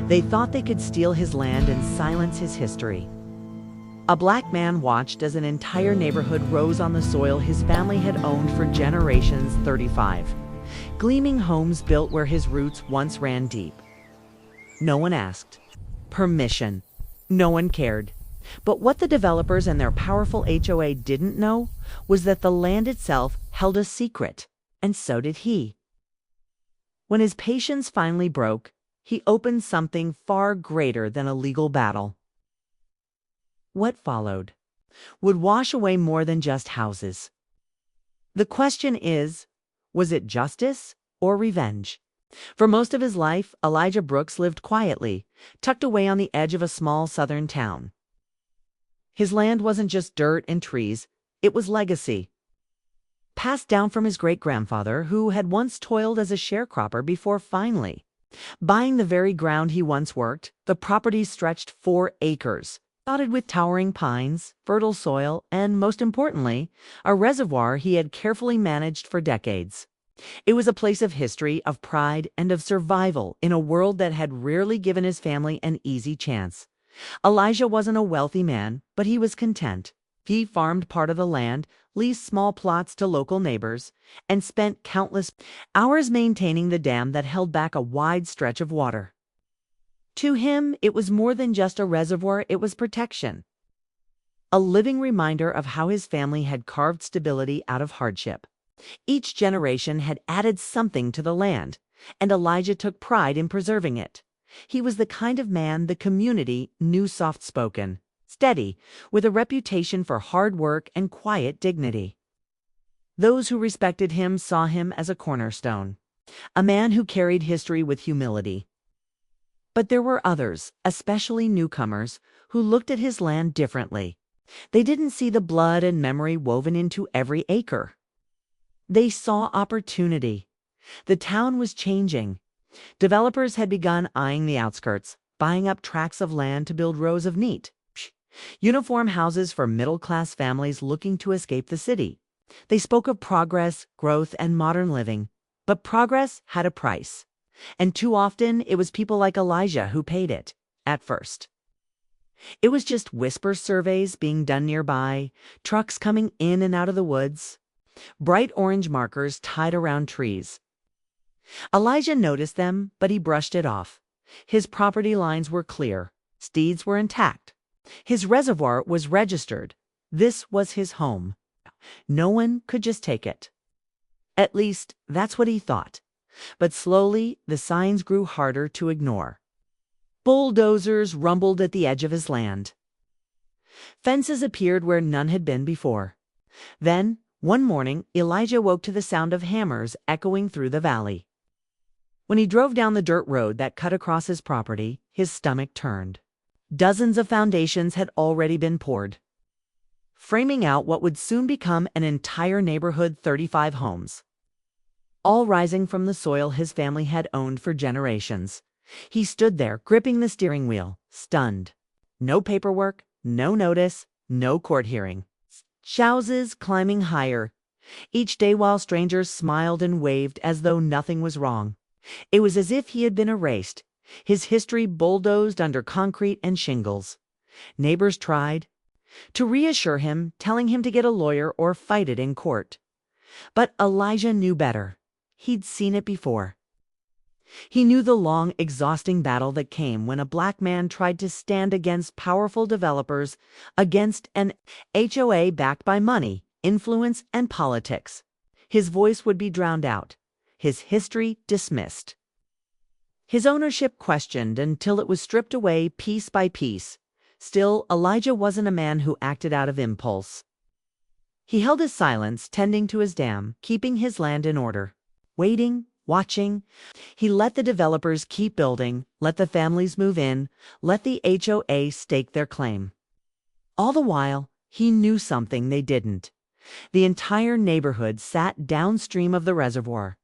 They thought they could steal his land and silence his history. A black man watched as an entire neighborhood rose on the soil his family had owned for generations. 35 gleaming homes built where his roots once ran deep. No one asked permission. No one cared. But what the developers and their powerful HOA didn't know was that the land itself held a secret, and so did he. When his patience finally broke, he opened something far greater than a legal battle. What followed would wash away more than just houses. The question is, was it justice or revenge? For most of his life, Elijah Brooks lived quietly, tucked away on the edge of a small southern town. His land wasn't just dirt and trees, it was legacy. Passed down from his great-grandfather, who had once toiled as a sharecropper before finally buying the very ground he once worked. The property stretched 4 acres, dotted with towering pines, fertile soil, and, most importantly, a reservoir he had carefully managed for decades. It was a place of history, of pride, and of survival in a world that had rarely given his family an easy chance. Elijah wasn't a wealthy man, but he was content. He farmed part of the land, leased small plots to local neighbors, and spent countless hours maintaining the dam that held back a wide stretch of water. To him, it was more than just a reservoir, it was protection. A living reminder of how his family had carved stability out of hardship. Each generation had added something to the land, and Elijah took pride in preserving it. He was the kind of man the community knew, soft-spoken, steady, with a reputation for hard work and quiet dignity. Those who respected him saw him as a cornerstone, a man who carried history with humility. But there were others, especially newcomers, who looked at his land differently. They didn't see the blood and memory woven into every acre. They saw opportunity. The town was changing. Developers had begun eyeing the outskirts, buying up tracts of land to build rows of neat, uniform houses for middle-class families looking to escape the city. They spoke of progress, growth, and modern living. But progress had a price. And too often, it was people like Elijah who paid it, at first. It was just whisper surveys being done nearby, trucks coming in and out of the woods, bright orange markers tied around trees. Elijah noticed them, but he brushed it off. His property lines were clear. Deeds were intact. His reservoir was registered. This was his home. No one could just take it. At least, that's what he thought. But slowly, the signs grew harder to ignore. Bulldozers rumbled at the edge of his land. Fences appeared where none had been before. Then, one morning, Elijah woke to the sound of hammers echoing through the valley. When he drove down the dirt road that cut across his property, his stomach turned. Dozens of foundations had already been poured, framing out what would soon become an entire neighborhood. 35 homes, all rising from the soil his family had owned for generations. He stood there, gripping the steering wheel, stunned. No paperwork, no notice, no court hearing. Houses climbing higher, each day while strangers smiled and waved as though nothing was wrong. It was as if he had been erased, his history bulldozed under concrete and shingles. Neighbors tried to reassure him, telling him to get a lawyer or fight it in court. But Elijah knew better. He'd seen it before. He knew the long, exhausting battle that came when a black man tried to stand against powerful developers, against an HOA backed by money, influence, and politics. His voice would be drowned out, his history dismissed, his ownership questioned until it was stripped away piece by piece. Still, Elijah wasn't a man who acted out of impulse. He held his silence, tending to his dam, keeping his land in order, waiting, watching. He let the developers keep building, let the families move in, let the HOA stake their claim. All the while, he knew something they didn't. The entire neighborhood sat downstream of the reservoir,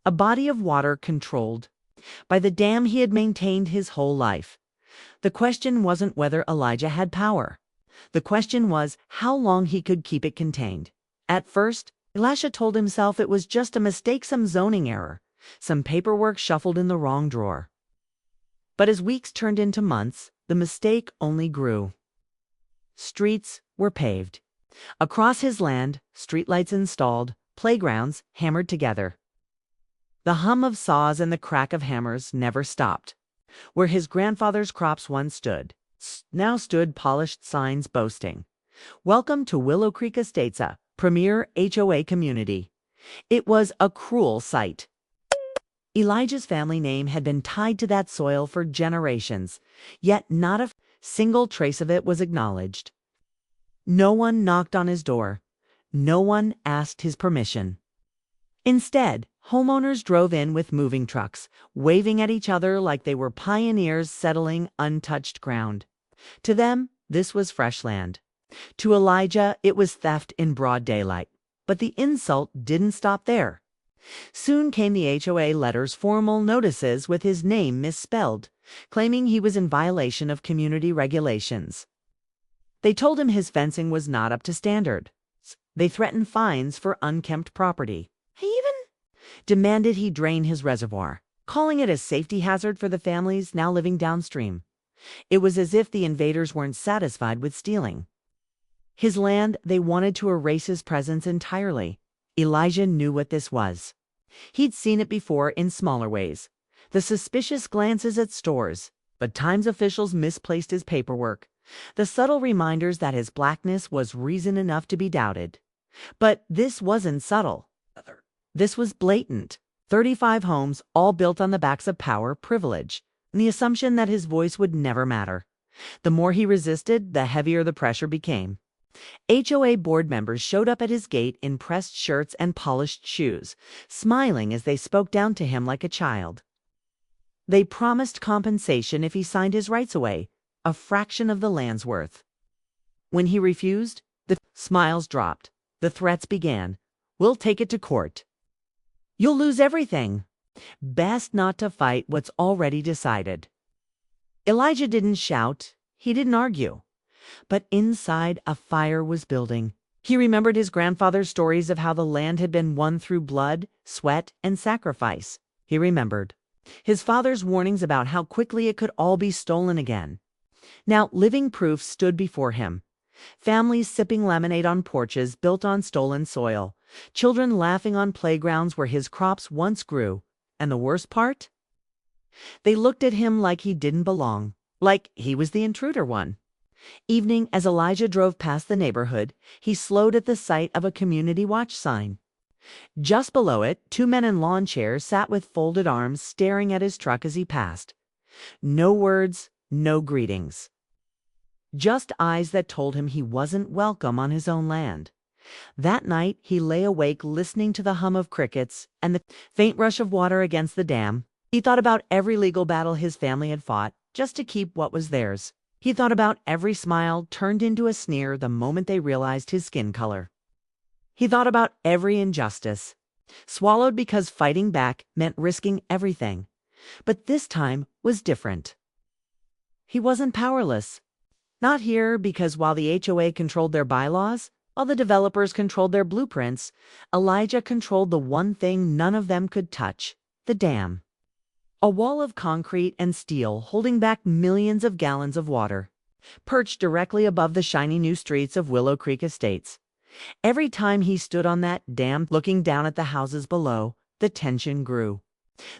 a body of water controlled by the dam he had maintained his whole life. The question wasn't whether Elijah had power. The question was how long he could keep it contained. At first, Elijah told himself it was just a mistake, some zoning error, some paperwork shuffled in the wrong drawer. But as weeks turned into months, the mistake only grew. Streets were paved. Across his land, streetlights installed, playgrounds hammered together. The hum of saws and the crack of hammers never stopped. Where his grandfather's crops once stood, now stood polished signs boasting, "Welcome to Willow Creek Estates, a premier HOA community." It was a cruel sight. Elijah's family name had been tied to that soil for generations, yet not a single trace of it was acknowledged. No one knocked on his door. No one asked his permission. Instead, homeowners drove in with moving trucks, waving at each other like they were pioneers settling untouched ground. To them, this was fresh land. To Elijah, it was theft in broad daylight. But the insult didn't stop there. Soon came the HOA letter's formal notices with his name misspelled, claiming he was in violation of community regulations. They told him his fencing was not up to standard. They threatened fines for unkempt property. He even demanded he drain his reservoir, calling it a safety hazard for the families now living downstream. It was as if the invaders weren't satisfied with stealing his land. They wanted to erase his presence entirely. Elijah knew what this was. He'd seen it before in smaller ways. The suspicious glances at stores, but Times officials misplaced his paperwork. The subtle reminders that his blackness was reason enough to be doubted. But this wasn't subtle. This was blatant. 35 homes, all built on the backs of power, privilege, and the assumption that his voice would never matter. The more he resisted, the heavier the pressure became. HOA board members showed up at his gate in pressed shirts and polished shoes, smiling as they spoke down to him like a child. They promised compensation if he signed his rights away, a fraction of the land's worth. When he refused, the smiles dropped. The threats began. "We'll take it to court. You'll lose everything. Best not to fight what's already decided." Elijah didn't shout. He didn't argue. But inside, a fire was building. He remembered his grandfather's stories of how the land had been won through blood, sweat, and sacrifice. He remembered his father's warnings about how quickly it could all be stolen again. Now, living proof stood before him. Families sipping lemonade on porches built on stolen soil. Children laughing on playgrounds where his crops once grew. And the worst part? They looked at him like he didn't belong, like he was the intruder one. Evening, as Elijah drove past the neighborhood, he slowed at the sight of a community watch sign. Just below it, 2 men in lawn chairs sat with folded arms staring at his truck as he passed. No words, no greetings. Just eyes that told him he wasn't welcome on his own land. That night, he lay awake listening to the hum of crickets and the faint rush of water against the dam. He thought about every legal battle his family had fought just to keep what was theirs. He thought about every smile turned into a sneer the moment they realized his skin color. He thought about every injustice, swallowed because fighting back meant risking everything. But this time was different. He wasn't powerless. Not here, because while the HOA controlled their bylaws, while the developers controlled their blueprints, Elijah controlled the one thing none of them could touch: the dam. A wall of concrete and steel holding back millions of gallons of water, perched directly above the shiny new streets of Willow Creek Estates. Every time he stood on that dam looking down at the houses below, the tension grew.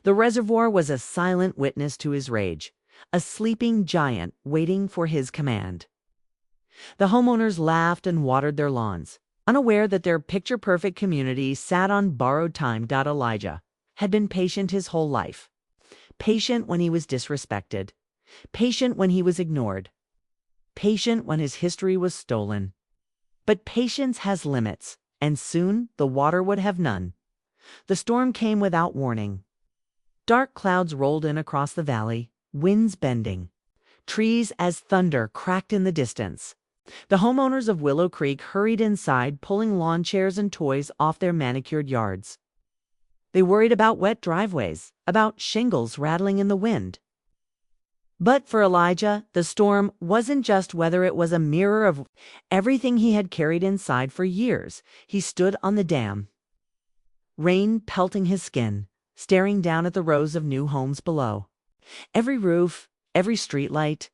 The reservoir was a silent witness to his rage, a sleeping giant waiting for his command. The homeowners laughed and watered their lawns, unaware that their picture-perfect community sat on borrowed time. Elijah had been patient his whole life. Patient when he was disrespected. Patient when he was ignored. Patient when his history was stolen. But patience has limits, and soon the water would have none. The storm came without warning. Dark clouds rolled in across the valley, winds bending. Trees as thunder cracked in the distance. The homeowners of Willow Creek hurried inside, pulling lawn chairs and toys off their manicured yards. They worried about wet driveways, about shingles rattling in the wind. But for Elijah, the storm wasn't just weather, it was a mirror of everything he had carried inside for years. He stood on the dam, rain pelting his skin, staring down at the rows of new homes below. Every roof, every streetlight,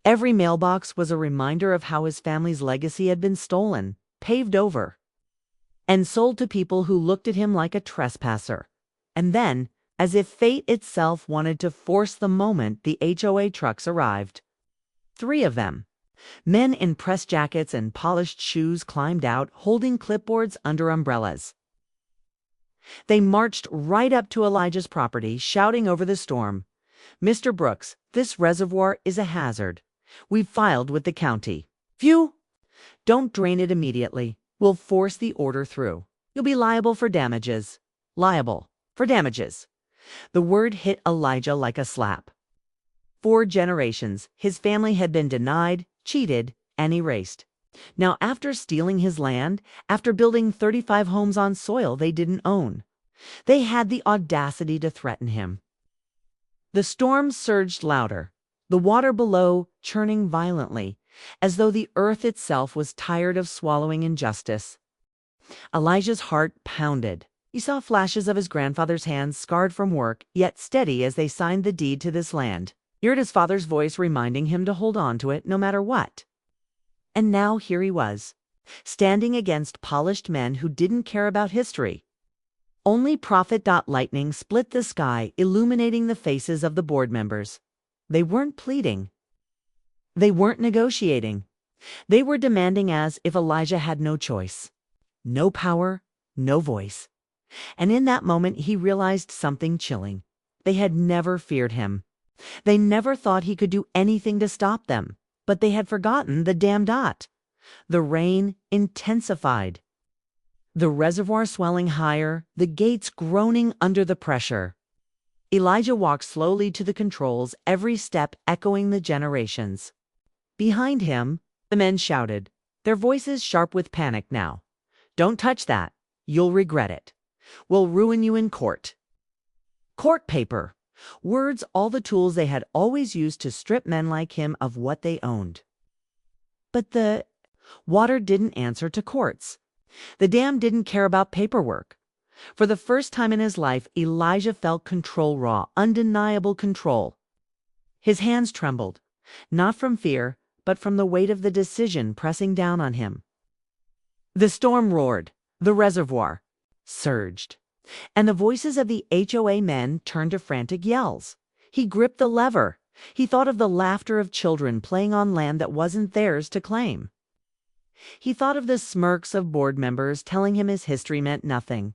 every mailbox was a reminder of how his family's legacy had been stolen, paved over, and sold to people who looked at him like a trespasser. And then, as if fate itself wanted to force the moment, the HOA trucks arrived. 3 of them. Men in press jackets and polished shoes climbed out, holding clipboards under umbrellas. They marched right up to Elijah's property, shouting over the storm, "Mr. Brooks, this reservoir is a hazard. We've filed with the county. Phew! Don't drain it immediately. We'll force the order through. You'll be liable for damages. Liable for damages." The word hit Elijah like a slap. 4 generations, his family had been denied, cheated, and erased. Now, after stealing his land, after building 35 homes on soil they didn't own, they had the audacity to threaten him. The storm surged louder, the water below churning violently, as though the earth itself was tired of swallowing injustice. Elijah's heart pounded. He saw flashes of his grandfather's hands, scarred from work, yet steady as they signed the deed to this land. He heard his father's voice reminding him to hold on to it no matter what. And now here he was, standing against polished men who didn't care about history. Only profit. Lightning split the sky, illuminating the faces of the board members. They weren't pleading. They weren't negotiating. They were demanding, as if Elijah had no choice. No power, no voice. And in that moment he realized something chilling. They had never feared him. They never thought he could do anything to stop them. But they had forgotten the damn dot. The rain intensified. The reservoir swelling higher, the gates groaning under the pressure. Elijah walked slowly to the controls, every step echoing the generations. Behind him, the men shouted, their voices sharp with panic now. "Don't touch that. You'll regret it. We'll ruin you in court." Court paper. Words, all the tools they had always used to strip men like him of what they owned. But the water didn't answer to courts. The dam didn't care about paperwork. For the first time in his life, Elijah felt control, raw, undeniable control. His hands trembled, not from fear, but from the weight of the decision pressing down on him. The storm roared, the reservoir surged, and the voices of the HOA men turned to frantic yells. He gripped the lever. He thought of the laughter of children playing on land that wasn't theirs to claim. He thought of the smirks of board members telling him his history meant nothing.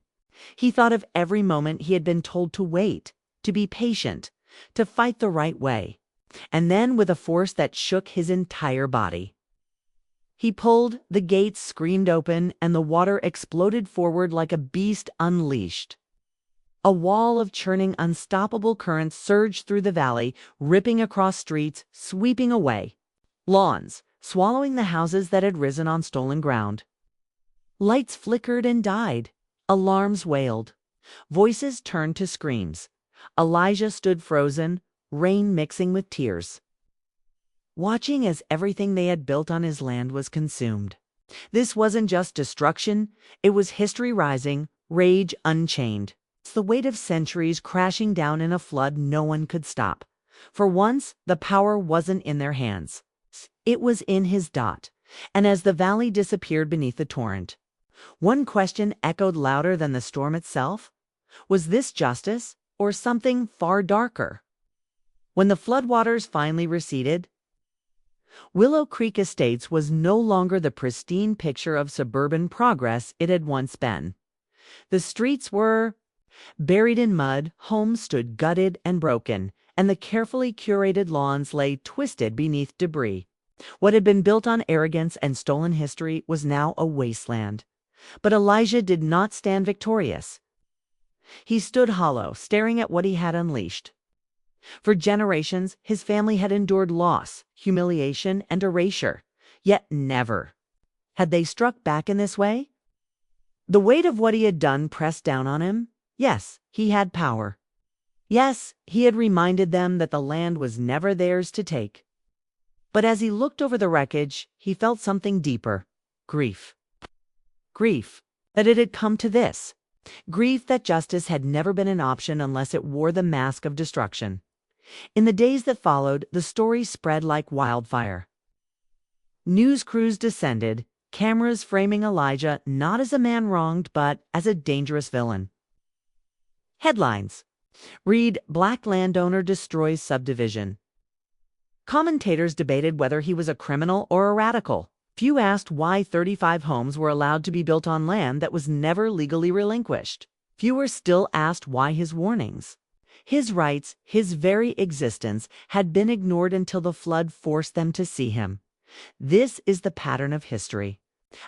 He thought of every moment he had been told to wait, to be patient, to fight the right way. And then, with a force that shook his entire body, he pulled, the gates screamed open, and the water exploded forward like a beast unleashed. A wall of churning, unstoppable currents surged through the valley, ripping across streets, sweeping away lawns, swallowing the houses that had risen on stolen ground. Lights flickered and died. Alarms wailed. Voices turned to screams. Elijah stood frozen, rain mixing with tears, watching as everything they had built on his land was consumed. This wasn't just destruction, it was history rising, rage unchained. It's the weight of centuries crashing down in a flood no one could stop. For once, the power wasn't in their hands. It was in his dot. And as the valley disappeared beneath the torrent, one question echoed louder than the storm itself. Was this justice, or something far darker? When the floodwaters finally receded, Willow Creek Estates was no longer the pristine picture of suburban progress it had once been. The streets were buried in mud, homes stood gutted and broken, and the carefully curated lawns lay twisted beneath debris. What had been built on arrogance and stolen history was now a wasteland. But Elijah did not stand victorious. He stood hollow, staring at what he had unleashed. For generations, his family had endured loss, humiliation, and erasure, yet never had they struck back in this way. The weight of what he had done pressed down on him. Yes, he had power. Yes, he had reminded them that the land was never theirs to take. But as he looked over the wreckage, he felt something deeper: grief. Grief that it had come to this. Grief that justice had never been an option unless it wore the mask of destruction. In the days that followed, the story spread like wildfire. News crews descended, cameras framing Elijah not as a man wronged, but as a dangerous villain. Headlines. Read, Black landowner destroys subdivision. Commentators debated whether he was a criminal or a radical. Few asked why 35 homes were allowed to be built on land that was never legally relinquished. Fewer still asked why his warnings. His rights, his very existence, had been ignored until the flood forced them to see him. This is the pattern of history.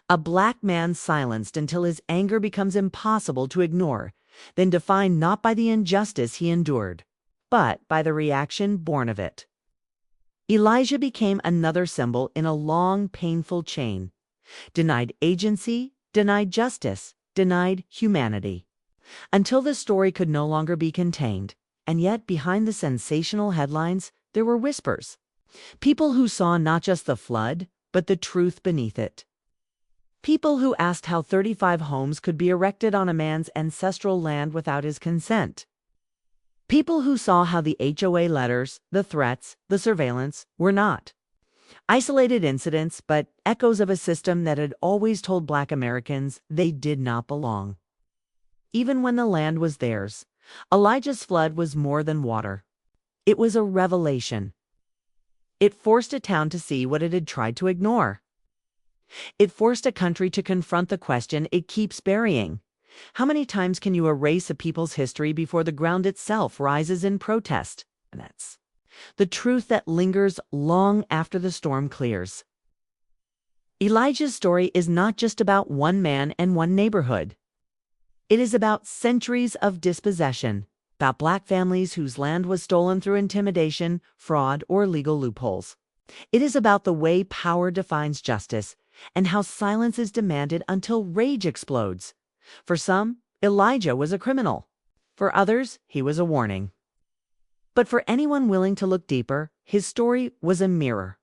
A black man silenced until his anger becomes impossible to ignore, then defined not by the injustice he endured, but by the reaction born of it. Elijah became another symbol in a long, painful chain. Denied agency, denied justice, denied humanity. Until the story could no longer be contained, and yet behind the sensational headlines, there were whispers. People who saw not just the flood, but the truth beneath it. People who asked how 35 homes could be erected on a man's ancestral land without his consent. People who saw how the HOA letters, the threats, the surveillance were not isolated incidents, but echoes of a system that had always told Black Americans they did not belong. Even when the land was theirs, Elijah's flood was more than water. It was a revelation. It forced a town to see what it had tried to ignore. It forced a country to confront the question it keeps burying. How many times can you erase a people's history before the ground itself rises in protest? And that's the truth that lingers long after the storm clears. Elijah's story is not just about one man and one neighborhood. It is about centuries of dispossession, about Black families whose land was stolen through intimidation, fraud, or legal loopholes. It is about the way power defines justice and how silence is demanded until rage explodes. For some, Elijah was a criminal. For others, he was a warning. But for anyone willing to look deeper, his story was a mirror.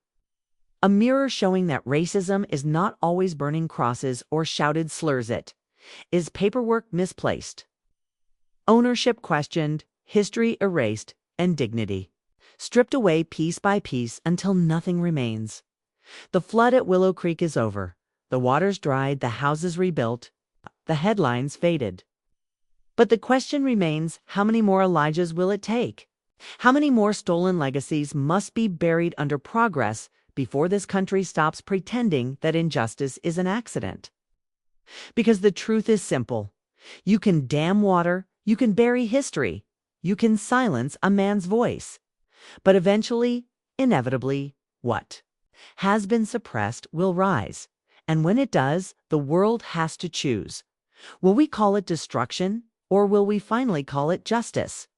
A mirror showing that racism is not always burning crosses or shouted slurs. It is paperwork misplaced, ownership questioned, history erased, and dignity stripped away piece by piece until nothing remains. The flood at Willow Creek is over. The waters dried, the houses rebuilt, the headlines faded. But the question remains, how many more Elijahs will it take? How many more stolen legacies must be buried under progress before this country stops pretending that injustice is an accident? Because the truth is simple. You can dam water, you can bury history, you can silence a man's voice. But eventually, inevitably, what has been suppressed will rise. And when it does, the world has to choose. Will we call it destruction, or will we finally call it justice?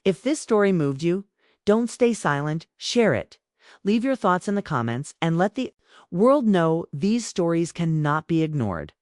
If this story moved you, don't stay silent, share it. Leave your thoughts in the comments and let the world know these stories cannot be ignored.